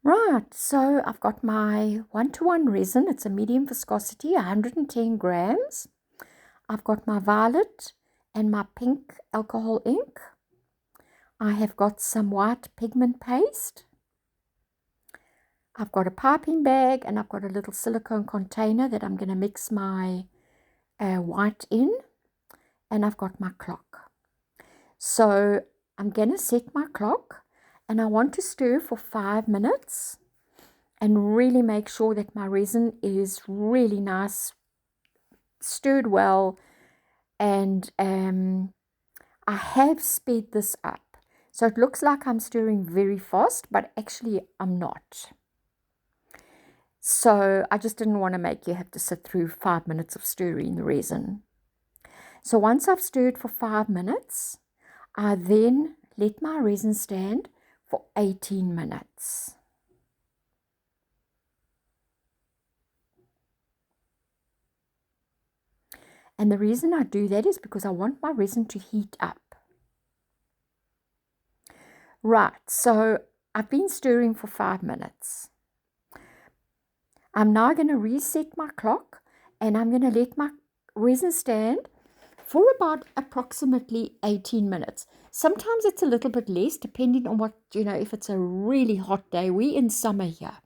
Right, so I've got my 1-to-1 resin. It's a medium viscosity, 110 grams. I've got my violet and my pink alcohol ink. I have got some white pigment paste. I've got a piping bag and I've got a little silicone container that I'm going to mix my white in. And I've got my clock. So I'm going to set my clock and I want to stir for 5 minutes and really make sure that my resin is really nice, stirred well, and I have sped this up. So it looks like I'm stirring very fast, but actually I'm not. So I just didn't want to make you have to sit through 5 minutes of stirring the resin. So once I've stirred for 5 minutes, I then let my resin stand for 18 minutes. And the reason I do that is because I want my resin to heat up. Right, so I've been stirring for 5 minutes. I'm now going to reset my clock and I'm going to let my resin stand for about approximately 18 minutes. Sometimes it's a little bit less depending on what, if it's a really hot day. We're in summer here.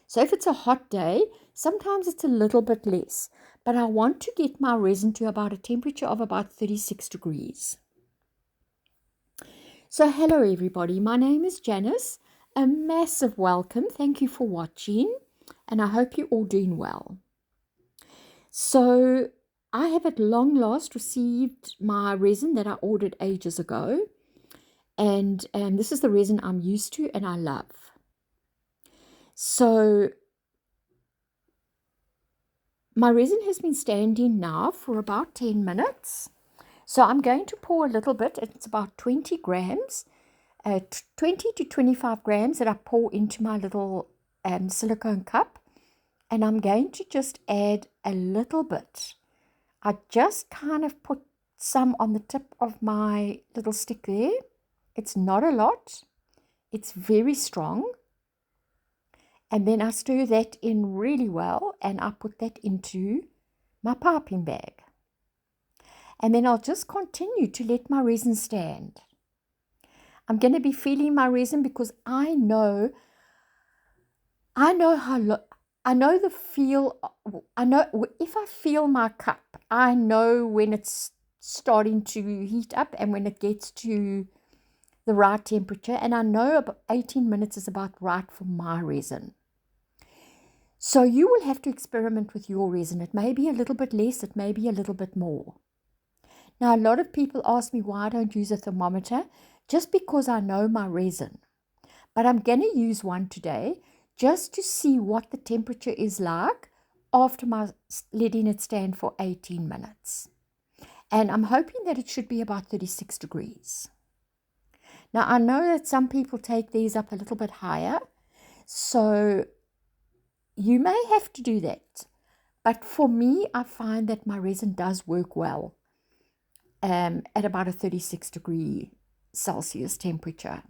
So if it's a hot day, sometimes it's a little bit less. But I want to get my resin to about a temperature of about 36 degrees. So hello everybody, my name is Janice. A massive welcome. Thank you for watching and I hope you're all doing well. So I have at long last received my resin that I ordered ages ago. And this is the resin I'm used to and I love. So my resin has been standing now for about 10 minutes. So I'm going to pour a little bit. It's about 20 grams, 20 to 25 grams that I pour into my little silicone cup. And I'm going to just add a little bit. I just kind of put some on the tip of my little stick there. It's not a lot. It's very strong. And then I stir that in really well and I put that into my piping bag. And then I'll just continue to let my resin stand. I'm going to be feeling my resin because I know the feel. I know if I feel my cup, I know when it's starting to heat up and when it gets to the right temperature. And I know about 18 minutes is about right for my resin. So you will have to experiment with your resin. It may be a little bit less, it may be a little bit more. Now, a lot of people ask me why I don't use a thermometer, just because I know my resin. But I'm going to use one today just to see what the temperature is like after my letting it stand for 18 minutes. And I'm hoping that it should be about 36 degrees. Now, I know that some people take these up a little bit higher, so you may have to do that. But for me, I find that my resin does work well at about a 36 degree Celsius temperature.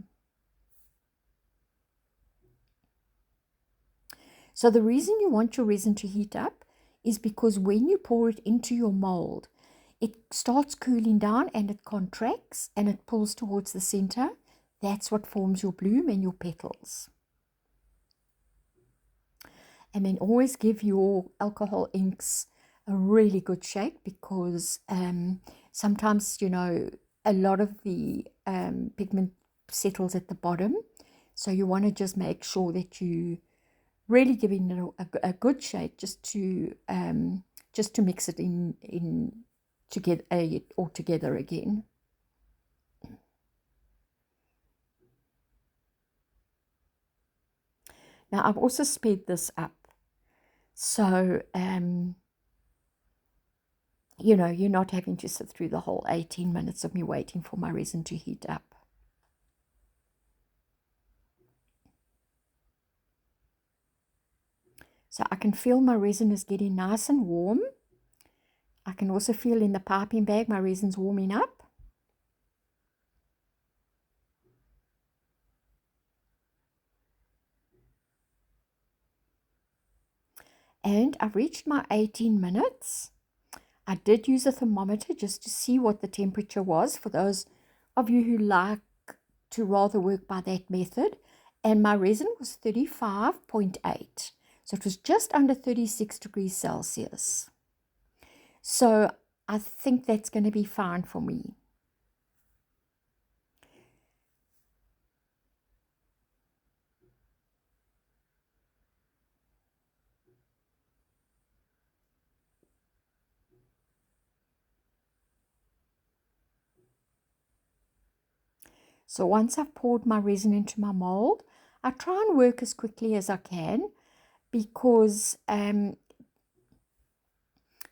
So the reason you want your resin to heat up is because when you pour it into your mold, it starts cooling down and it contracts and it pulls towards the center. That's what forms your bloom and your petals. And then always give your alcohol inks a really good shake because sometimes, a lot of the pigment settles at the bottom. So you want to just make sure that you really giving it a good shake just to mix it in together all together again. Now I've also sped this up. So you're not having to sit through the whole 18 minutes of me waiting for my resin to heat up. So I can feel my resin is getting nice and warm. I can also feel in the piping bag my resin's warming up. And I've reached my 18 minutes. I did use a thermometer just to see what the temperature was for those of you who like to rather work by that method. And my resin was 35.8. So it was just under 36 degrees Celsius. So I think that's going to be fine for me. So once I've poured my resin into my mold, I try and work as quickly as I can because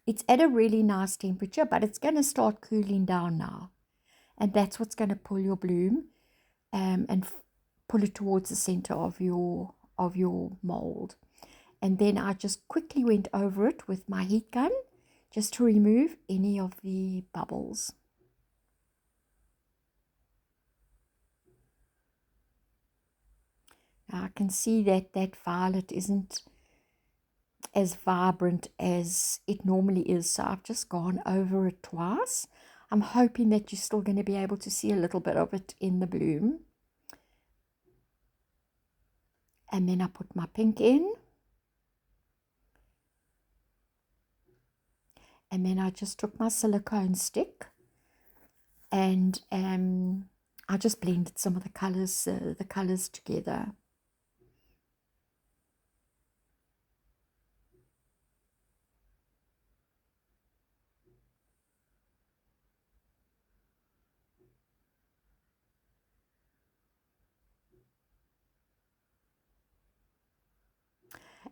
it's at a really nice temperature, but it's going to start cooling down now. And that's what's going to pull your bloom and pull it towards the center of your mold. And then I just quickly went over it with my heat gun just to remove any of the bubbles. Now I can see that that violet isn't as vibrant as it normally is, so I've just gone over it twice. I'm hoping that you're still going to be able to see a little bit of it in the bloom. And then I put my pink in. And then I just took my silicone stick and I just blended some of the colors together.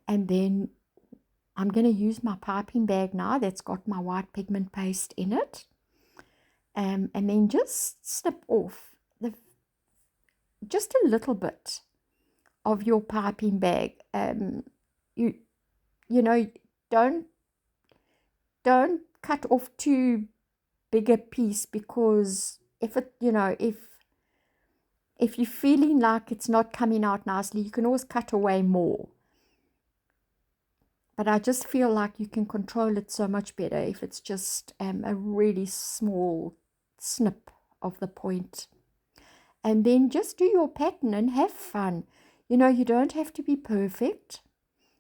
And then I'm going to use my piping bag now that's got my white pigment paste in it. And then just snip off just a little bit of your piping bag. You know, don't cut off too big a piece, because if it, if you're feeling like it's not coming out nicely, you can always cut away more. But I just feel like you can control it so much better if it's just a really small snip of the point. And then just do your pattern and have fun. You don't have to be perfect.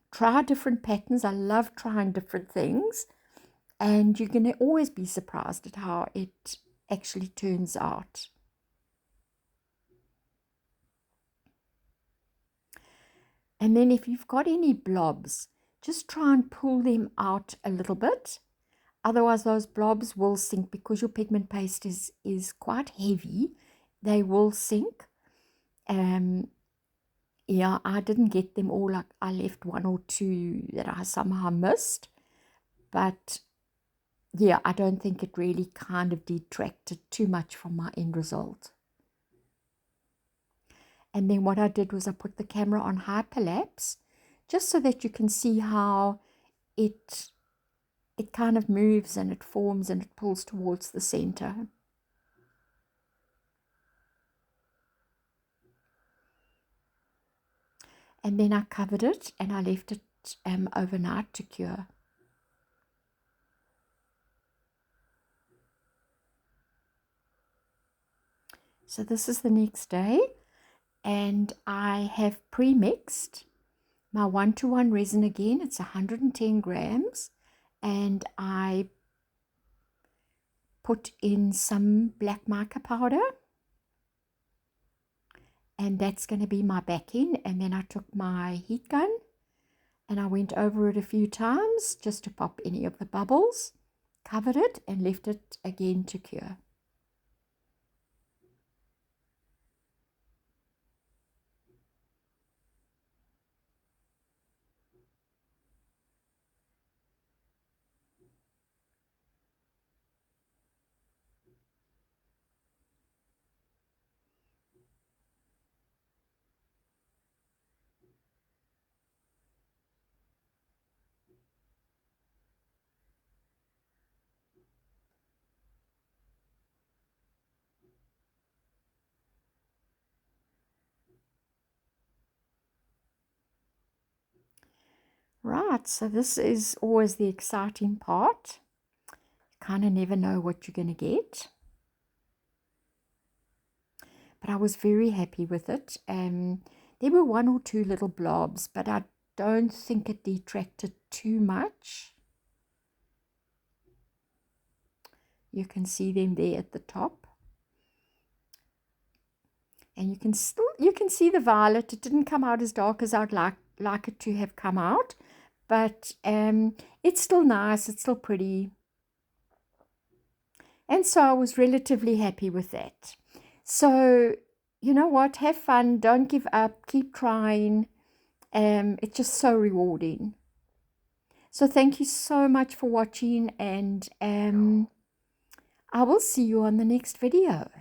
Try different patterns. I love trying different things. And you're going to always be surprised at how it actually turns out. And then if you've got any blobs, just try and pull them out a little bit. Otherwise, those blobs will sink because your pigment paste is quite heavy. They will sink. Yeah, I didn't get them all. Like I left one or two that I somehow missed. But yeah, I don't think it really kind of detracted too much from my end result. And then what I did was I put the camera on hyperlapse just so that you can see how it kind of moves and it forms and it pulls towards the center. And then I covered it and I left it overnight to cure. So this is the next day, and I have pre-mixed my 1-to-1 resin again. It's 110 grams, and I put in some black mica powder, and that's going to be my backing. And then I took my heat gun and I went over it a few times just to pop any of the bubbles, covered it and left it again to cure. Right, so this is always the exciting part. Kind of never know what you're going to get. But I was very happy with it. There were one or two little blobs, but I don't think it detracted too much. You can see them there at the top. And you can see the violet. It didn't come out as dark as I'd like it to have come out. But it's still nice. It's still pretty. And so I was relatively happy with that. So, you know what? Have fun. Don't give up. Keep trying. It's just so rewarding. So thank you so much for watching, and I will see you on the next video.